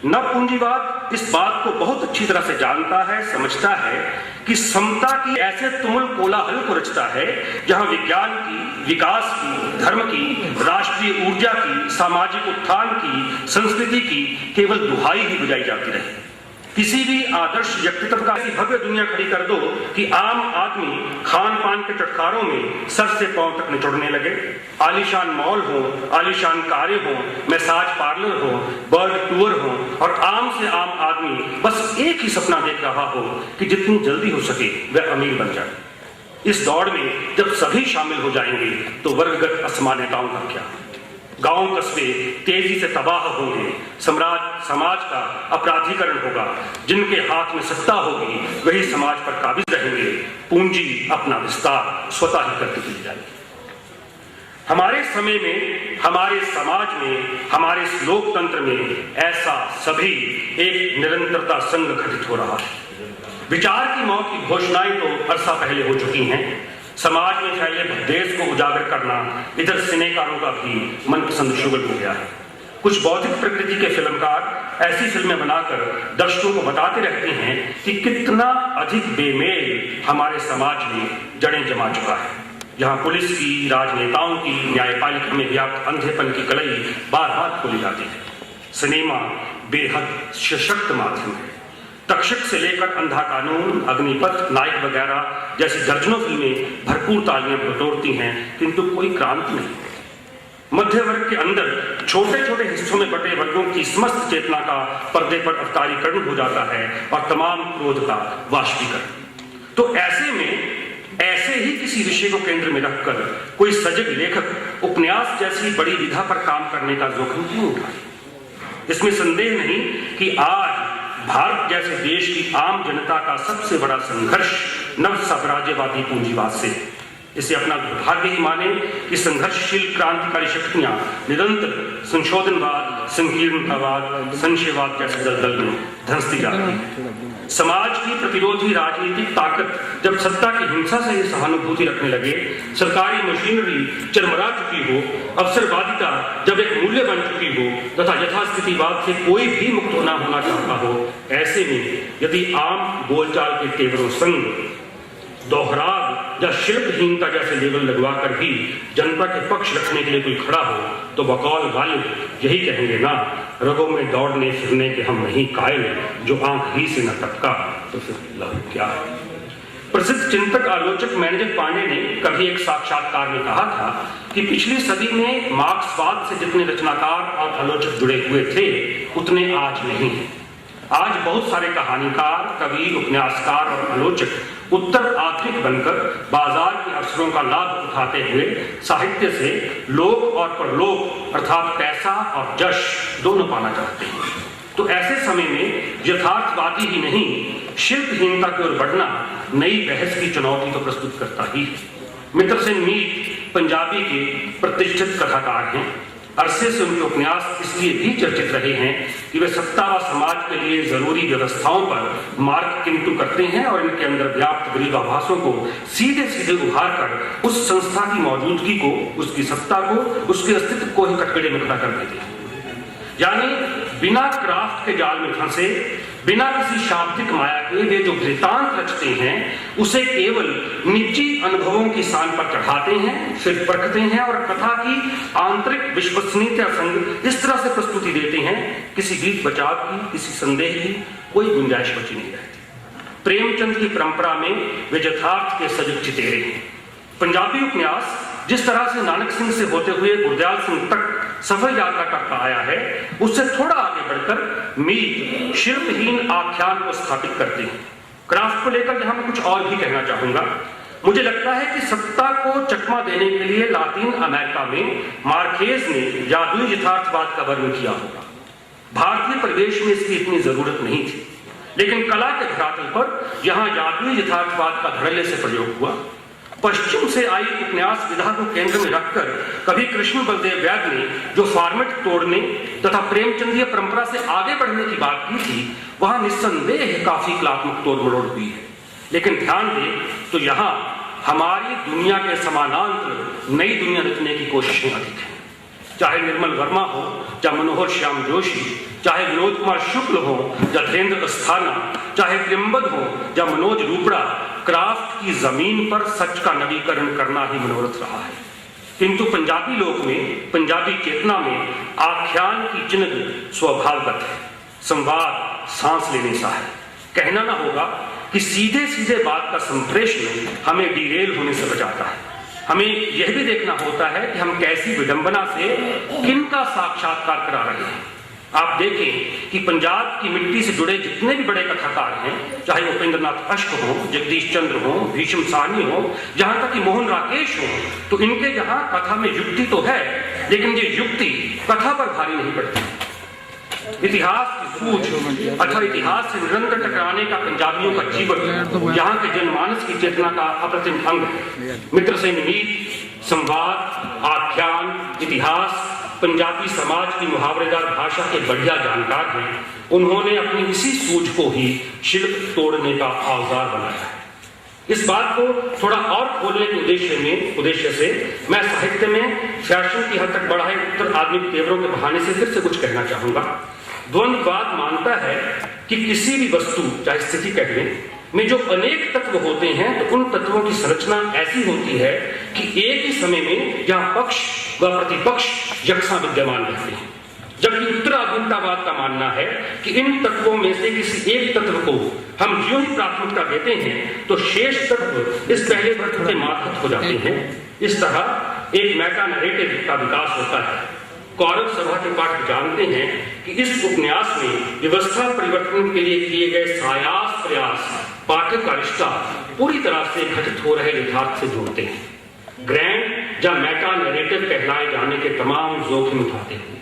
नव पूंजीवाद इस बात को बहुत अच्छी तरह से जानता है, समझता है कि समता की ऐसे तुमुल कोलाहल को रचता है जहां विज्ञान की, विकास की, धर्म की, राष्ट्रीय ऊर्जा की, सामाजिक उत्थान की, संस्कृति की केवल दुहाई ही बुझाई जाती रहे। किसी भी आदर्श व्यक्तित्व का ऐसी भव्य दुनिया खड़ी कर दो कि आम आदमी खान पान के चटखारों में सर से पांव तक निचोड़ने लगे। आलीशान मॉल हो, आलीशान कारें हो, मैसाज पार्लर हो, बर्ड टूर हो और आम से आम आदमी बस एक ही सपना देख रहा हो कि जितनी जल्दी हो सके वह अमीर बन जाए। इस दौड़ में जब सभी शामिल हो जाएंगे तो वर्गगत असमानताओं का क्या? गांव कस्बे तेजी से तबाह होंगे, समाज का अपराधीकरण होगा, जिनके हाथ में सत्ता होगी वही समाज पर काबिज रहेंगे, पूंजी अपना विस्तार स्वतः ही करती चली जाएगी। हमारे समय में, हमारे समाज में, हमारे लोकतंत्र में ऐसा सभी एक निरंतरता संग घटित हो रहा है। विचार की मौत की घोषणाएं तो अरसा पहले हो चुकी हैं। समाज में फैले देश को उजागर करना इधर सिनेकारों का भी मनपसंद शुगल हो गया है। कुछ बौद्धिक प्रकृति के फिल्मकार ऐसी फिल्में बनाकर दर्शकों को बताते रहते हैं कि कितना अधिक बेमेल हमारे समाज में जड़ें जमा चुका है। जहां पुलिस की, राजनेताओं की, न्यायपालिका में व्याप्त अंधेपन की कलई बार बार खोली जाती है। सिनेमा बेहद सशक्त माध्यम है। तक्षक से लेकर अंधा कानून, अग्निपथ, नायक वगैरह जैसी दर्जनों फिल्में भरपूर तालियां बटोरती हैं, किंतु कोई क्रांति नहीं। मध्य वर्ग के अंदर छोटे छोटे हिस्सों में बटे वर्गों की समस्त चेतना का पर्दे पर अवतारीकरण हो जाता है और तमाम क्रोध का वाष्पीकरण। तो ऐसे में ऐसे ही किसी विषय को केंद्र में रखकर कोई सजग लेखक उपन्यास जैसी बड़ी विधा पर काम करने का जोखिम क्यों उठाए? इसमें संदेह नहीं कि आज भारत जैसे देश की आम जनता का सबसे बड़ा संघर्ष नव साम्राज्यवादी पूंजीवाद से। इसे अपना दुर्भाग्य ही माने कि संघर्षशील क्रांतिकारी शक्तियां निरंतर संशोधनवाद, संकीर्णतावाद, संशयवाद जैसे दलदल में धंसती जाती है। समाज की प्रतिरोधी राजनीतिक ताकत जब सत्ता की हिंसा से ही सहानुभूति रखने लगे, सरकारी मशीनरी चरमरा चुकी हो, अवसरवादिता जब एक मूल्य बन चुकी हो तथा यथास्थितिवाद से कोई भी मुक्त होना चाहता हो, ऐसे में यदि आम बोलचाल के तेवरों संग दोहराव या शिल्पहीनता जैसे लेबल लगवाकर भी जनता के पक्ष रखने के लिए कोई खड़ा हो तो बकौल वाले यही कहेंगे ना, रगों में दौड़ने फिरने के हम नहीं कायल, जो आंख ही से न टपका तो फिर लहू क्या है। प्रसिद्ध चिंतक आलोचक मैनेजर पांडे ने कभी एक साक्षात्कार में कहा था कि पिछली सदी में मार्क्सवाद से जितने रचनाकार और आलोचक जुड़े हुए थे उतने आज नहीं है। आज बहुत सारे कहानीकार, कवि, उपन्यासकार और आलोचक उत्तर आधुनिक बनकर बाजार के अवसरों का लाभ उठाते हुए साहित्य से लोक और परलोक अर्थात पैसा और यश दोनों पाना चाहते हैं। तो ऐसे समय में यथार्थवादी ही नहीं, शिल्पहीनता की ओर बढ़ना नई बहस की चुनौती तो प्रस्तुत करता ही है। मित्र सेन मीत पंजाबी के प्रतिष्ठित कथाकार हैं। अरसे से उनके उपन्यास इसलिए भी चर्चित रहे हैं कि वे सत्ता व समाज के लिए जरूरी व्यवस्थाओं पर मार्ग किंतु करते हैं और इनके अंदर व्याप्त गरीबाभासों को सीधे सीधे उभार कर उस संस्था की मौजूदगी को, उसकी सत्ता को, उसके अस्तित्व को ही कटघरे में खड़ा कर देते हैं। यानी बिना क्राफ्ट के जाल में फंसे, बिना किसी शाब्दिक माया के वे जो वृतांत रचते हैं उसे केवल निजी अनुभवों की सान पर चढ़ाते हैं, फिर परखते हैं और कथा की आंतरिक विश्वसनीयता संग इस तरह से प्रस्तुति देते हैं किसी बीच बचाव की, किसी संदेह की कोई गुंजाइश बची नहीं रहती। प्रेमचंद की परंपरा में वे यथार्थ के सजग चितेरे हैं। पंजाबी उपन्यास जिस तरह से नानक सिंह से होते हुए गुरदयाल सिंह तक सफल यात्रा करता आया है, उससे थोड़ा आगे बढ़कर मीत शिल्पहीन आख्यान को स्थापित करते हैं। क्राफ्ट को लेकर यहां मैं कुछ और भी कहना चाहूंगा। मुझे लगता है कि सत्ता को चकमा देने के लिए लातिन अमेरिका में मार्केज ने जादुई यथार्थवाद का वर्णन किया होगा। भारतीय परिवेश में इसकी इतनी जरूरत नहीं थी, लेकिन कला के धरातल पर यहां जादुई यथार्थवाद का धड़ल्ले से प्रयोग हुआ। पश्चिम से आई उपन्यास विधा को केंद्र में रखकर कभी कृष्ण बलदेव व्यास ने जो फॉर्मेट तोड़ने तथा प्रेमचंदीय परंपरा से आगे बढ़ने की बात की थी, वहां निस्संदेह काफी कलात्मक तोड़ मरोड़ हुई है। लेकिन ध्यान दें तो यहां हमारी दुनिया के समानांतर नई दुनिया रचने की कोशिशें अधिक हैं। चाहे निर्मल वर्मा हो या मनोहर श्याम जोशी, चाहे विनोद कुमार शुक्ल हो या धीरेन्द्र अस्थाना, चाहे त्रिम्बद हो या मनोज रूपड़ा, क्राफ्ट की जमीन पर सच का नवीकरण करना ही मनोरथ रहा है। किंतु पंजाबी लोक में, पंजाबी चेतना में आख्यान की जिनग स्वभावगत है। संवाद, सांस लेने सा है। कहना ना होगा कि सीधे सीधे बात का संप्रेषण हमें डिरेल होने से बचाता है। हमें यह भी देखना होता है कि हम कैसी विडंबना से किनका साक्षात्कार करा रहे हैं। आप देखें कि पंजाब की मिट्टी से जुड़े जितने भी बड़े कथाकार हैं, चाहे उपेंद्रनाथ अश्क हो, जगदीश चंद्र हो, भीष्म साहनी हो, जहां तक कि मोहन राकेश हो, तो इनके यहाँ कथा में युक्ति तो है, लेकिन ये युक्ति कथा पर भारी नहीं पड़ती। इतिहास की सूझ अथवा इतिहास से निरंतर टकराने का पंजाबियों का जीवन यहाँ के जनमानस की चेतना का अप्रतिम अंग है। मित्र से मीत, संवाद, आख्यान, इतिहास पंजाबी समाज की मुहावरेदार भाषा के बढ़िया जानकार हैं। उन्होंने अपनी इसी सूझ को ही शिल्प तोड़ने का औजार बनाया है। इस बात को थोड़ा और खोलने के उद्देश्य से मैं साहित्य में फैशन की हद तक बढ़ाए उत्तर आधुनिक तेवरों के बहाने से फिर से कुछ कहना चाहूंगा। द्वंद्ववाद मानता है कि किसी भी वस्तु, चाहे स्थिति कह लें, में जो अनेक तत्व होते हैं तो उन तत्वों की संरचना ऐसी होती है कि एक ही समय में जहां पक्ष व प्रतिपक्ष यकसा विद्यमान रहते हैं। जबकि उत्तराधुनिकतावाद का मानना है कि इन तत्वों में से किसी एक तत्व को हम ज्यों ही प्राथमिकता देते हैं तो शेष तत्व इस पहले तत्व के मातहत हो जाते हैं। इस तरह एक मेटा नैरेटिव का विकास होता है। कौरव सभा के पाठ जानते हैं कि इस उपन्यास में व्यवस्था परिवर्तन के लिए किए गए सायास प्रयास पाठक का रिश्ता पूरी तरह से घटित हो रहे यथार्थ से जोड़ते हैं। ग्रैंड या मेटा नैरेटिव कहलाए जाने के तमाम जोखिम उठाते हैं।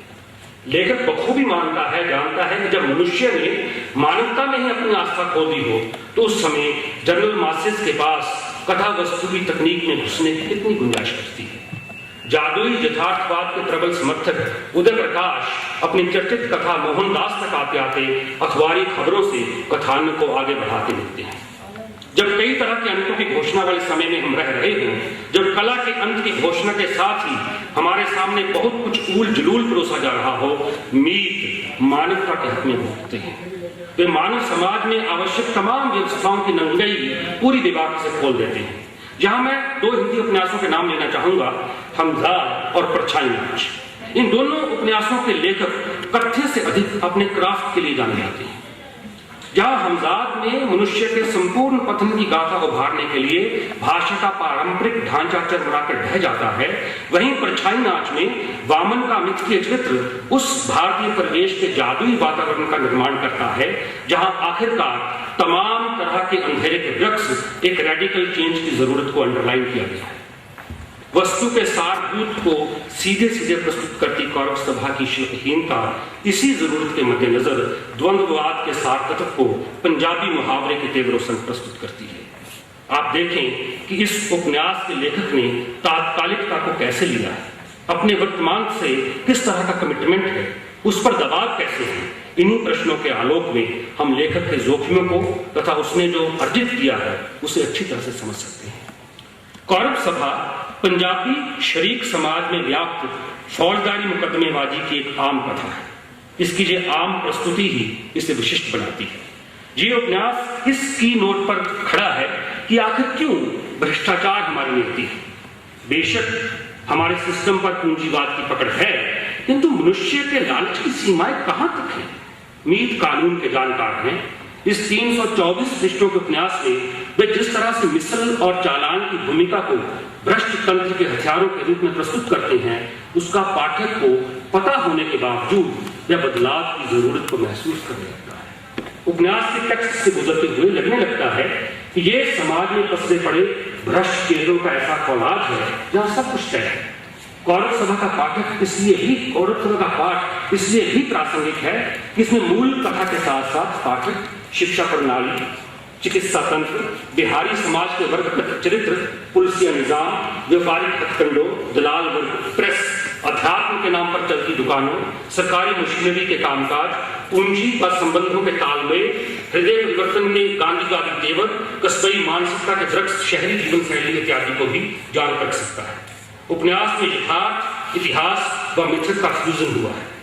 लेखक बखूबी मानता है, जानता है कि जब मनुष्य ने मानवता में ही अपनी आस्था खो दी हो तो उस समय जनरल मासेस के पास कथा वस्तु की तकनीक में घुसने की कितनी गुंजाइश बचती है। जादुई यथार्थवाद के प्रबल समर्थक उदय प्रकाश अपनी चर्चित कथा मोहनदास तक आते आते अखबारी खबरों से कथानक को आगे बढ़ाते मिलते हैं। जब कई तरह के अंतों की घोषणा वाले समय में हम रह रहे हों, जब कला के अंत की घोषणा के साथ ही हमारे सामने बहुत कुछ ऊल जलूल परोसा जा रहा हो, मीत मानवता के हक में बोलते हैं। वे मानव समाज में आवश्यक तमाम व्यवस्थाओं की नंगई पूरी दीवार से खोल देते हैं। यहां मैं दो हिंदी उपन्यासों के नाम लेना चाहूंगा, हमजाद और परछाई नाच। इन दोनों उपन्यासों के लेखक कथ्य से अधिक अपने क्राफ्ट के लिए जाने जाते हैं। जहां हमजाद में मनुष्य के संपूर्ण पतन की गाथा उभारने के लिए भाषा का पारंपरिक ढांचा चरमराकर ढह जाता है, वहीं परछाई नाच में वामन का मिथकीय चित्र उस भारतीय परिवेश के जादुई वातावरण का निर्माण करता है जहां आखिरकार तमाम तरह के अंधेरे के वृक्ष एक रेडिकल चेंज की जरूरत को अंडरलाइन किया गया है। वस्तु के सारभूत को सीधे सीधे प्रस्तुत करती कौरव सभा की शिल्पहीनता इसी जरूरत के मद्देनजर द्वंद्ववाद के सार तत्व को पंजाबी मुहावरे के तेवरों संग प्रस्तुत करती है। आप देखें कि इस उपन्यास के लेखक ने तात्कालिकता को कैसे लिया है, अपने वर्तमान से किस तरह का कमिटमेंट है, उस पर दबाव कैसे है। इन्हीं प्रश्नों के आलोक में हम लेखक के जोखिमों को तथा उसने जो अर्जित किया है उसे अच्छी तरह से समझ सकते हैं। कौरव सभा पंजाबी शरीक समाज में व्याप्त फौजदारी मुकदमेबाजी की एक आम कथा है। इसकी ये आम प्रस्तुति ही इसे विशिष्ट बनाती है। ये उपन्यास इस की नोट पर खड़ा है कि आखिर क्यों भ्रष्टाचार हमारी नीति है। बेशक हमारे सिस्टम पर पूंजीवाद की पकड़ है, किंतु मनुष्य के लालच की सीमाएं कहां तक है। मीत कानून के जानकार हैं। इस 324 पृष्ठों के उपन्यास में वे जिस तरह से मिसल और चालान की भूमिका को भ्रष्ट तंत्र के हथियारों के रूप में प्रस्तुत करते हैं, उसका पाठक को पता होने के बावजूद यह बदलाव की जरूरत को महसूस करने लगता है। उपन्यास के टेक्स्ट से गुजरते हुए लगने लगता है कि ये समाज में पसरे पड़े भ्रष्ट चेहरों का ऐसा कौलाद है जहां सब कुछ तय है। कौरव सभा का पाठक इसलिए ही कौरव सभा का पाठ इसलिए ही प्रासंगिक है कि इसमें मूल कथा के साथ साथ पाठक शिक्षा प्रणाली, चिकित्सा तंत्र, बिहारी समाज के वर्गगत चरित्र, पुलिसिया निजाम, व्यापारिक हथकंडों, दलाल वर्ग, प्रेस, अध्यात्म के नाम पर चलती दुकानों, सरकारी मशीनरी के कामकाज, पूंजी व संबंधों के तालमेल, हृदय परिवर्तन में गांधीवादी तेवर, कस्बई मानसिकता के वृक्ष, शहरी जीवन शैली इत्यादि को भी जान कर सकता है। उपन्यास में यथार्थ, इतिहास व मिथक का फ्यूजन हुआ है।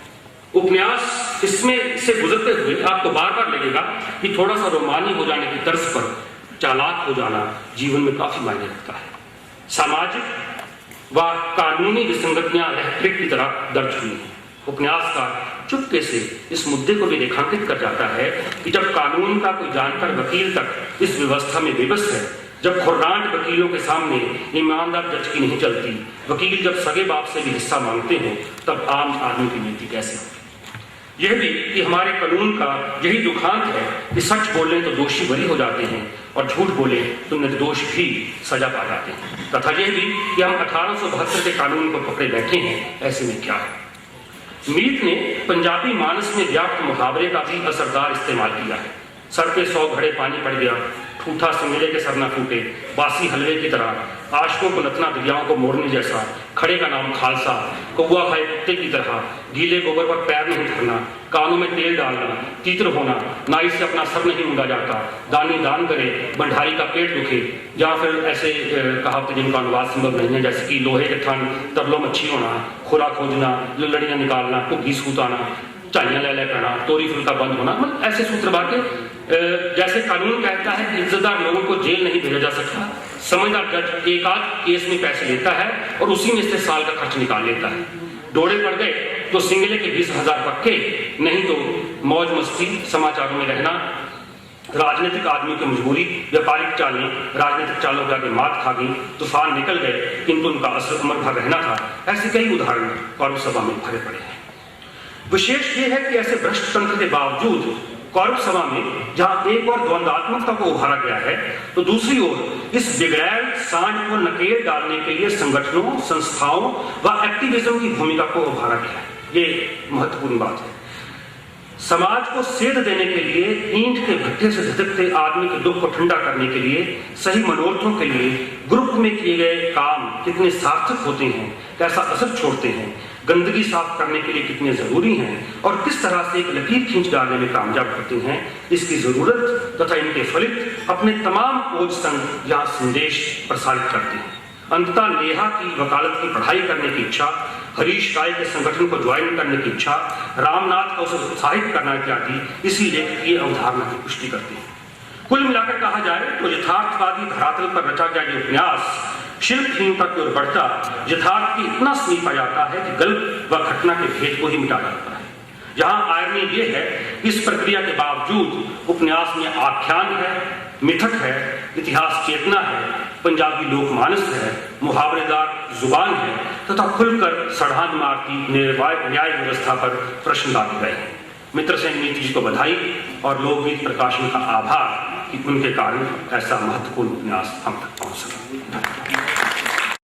उपन्यास इसमें से गुजरते हुए आपको बार बार लगेगा कि थोड़ा सा रोमानी हो जाने की तर्ज पर चालाक हो जाना जीवन में काफी मायने रखता है। सामाजिक व कानूनी विसंगतियां रेक्ट्रिक की तरह दर्ज हुई हैं। उपन्यास का चुपके से इस मुद्दे को भी रेखांकित कर जाता है कि जब कानून का कोई जानकार वकील तक इस व्यवस्था में विवश है, जब खुर्रांट वकीलों के सामने ईमानदार जज की नहीं चलती, वकील जब सगे बाप से भी हिस्सा मांगते हैं, तब आम आदमी की नीति कैसे होती? यह भी कि हमारे कानून का यही दुखांत है कि सच बोले तो दोषी बरी हो जाते हैं और झूठ बोले तो निर्दोष भी सजा पा जाते हैं, तथा यह भी कि हम 1872 के कानून को पकड़े बैठे हैं। ऐसे में क्या है? मीत ने पंजाबी मानस में व्याप्त मुहावरे का भी असरदार इस्तेमाल किया है। सर पे 100 घड़े पानी पड़ गया, ठूठा सिंगले के सर न फूटे, बासी हलवे की तरह, आशकों को नतना दरियाओं को मोड़ने जैसा, खड़े का नाम खालसा, कौवा खाए कुत्ते की तरह, गीले गोबर पर पैर नहीं धरना, कानों में तेल डालना, तीतर होना, नाई से अपना सर नहीं मुंडा जाता, दानी दान करे, भंडारी का पेट दुखे, या फिर ऐसे कहावतें जिनका अनुवाद संभव नहीं है, जैसे कि लोहे के थन, तबलो मच्छी होना, खुरा खोजना, लड़ियां निकालना, कुग्गी सूताना, चाइयां ले करना, तोरी फुलका बंद होना, मतलब ऐसे सूत्र वाक्य। जैसे कानून कहता है कि इज्जतदार लोगों को जेल नहीं भेजा जा सकता, समझदार जज एक आध केस में पैसे लेता है और उसी में से साल का खर्च निकाल लेता है। डोड़े पड़ गए तो सिंगले के 20,000 पक्के, नहीं तो मौज मस्ती, समाचारों में रहना। राजनीतिक आदमी की मजबूरी, व्यापारिक चालें राजनीतिक चालों के आगे मात खा गई, तूफान निकल गए किंतु उनका असर अमर भर रहना था। ऐसे कई उदाहरण कौरव सभा में भरे पड़े हैं। विशेष ये है कि ऐसे भ्रष्ट तंत्र के बावजूद कौरव सभा में जहां एक और द्वंद्वात्मकता को उभारा गया है, तो दूसरी ओर इस बिगड़ैल सांड को नकेल डालने के लिए संगठनों, संस्थाओं व एक्टिविज्म की भूमिका को उभारा गया है। ये महत्वपूर्ण बात है। समाज को सेध देने के लिए, ईंट के भट्टे से धधकते आदमी के दुख को ठंडा करने के लिए, सही मनोरथों के लिए ग्रुप में किए गए काम कितने सार्थक होते हैं, कैसा असर छोड़ते हैं, गंदगी साफ करने के लिए कितने जरूरी हैं और किस तरह से एक लकीर खींच डालने में कामयाब होते हैं, इसकी जरूरत तथा इनके फलित अपने तमाम खोज संग यहाँ संदेश प्रसारित करते हैं। अंततः नेहा की वकालत की पढ़ाई करने की इच्छा, हरीश राय के संगठन को ज्वाइन करने की इच्छा, रामनाथ को उसे उत्साहित करना इत्यादि इसी लेख की अवधारणा की पुष्टि करती है। कुल मिलाकर कहा जाए तो यथार्थवादी धरातल पर रचा गया ये उपन्यास शिल्पहीनता की ओर बढ़ता यथार्थ की इतना समीप आ जाता है कि गल्प व घटना के भेद को ही मिटा जाता है। जहां आयरनी ये है, इस प्रक्रिया के बावजूद उपन्यास में आख्यान है, मिथक है, इतिहास चेतना है, पंजाबी लोकमानस है, मुहावरेदार जुबान है तथा खुलकर सड़ान मारती न्याय व्यवस्था पर प्रश्न डाले गए हैं। मित्र सेन मीत जी को बधाई और लोकगीत प्रकाशन का आभार कि उनके कारण ऐसा महत्वपूर्ण उपन्यास हम तक पहुंच सका।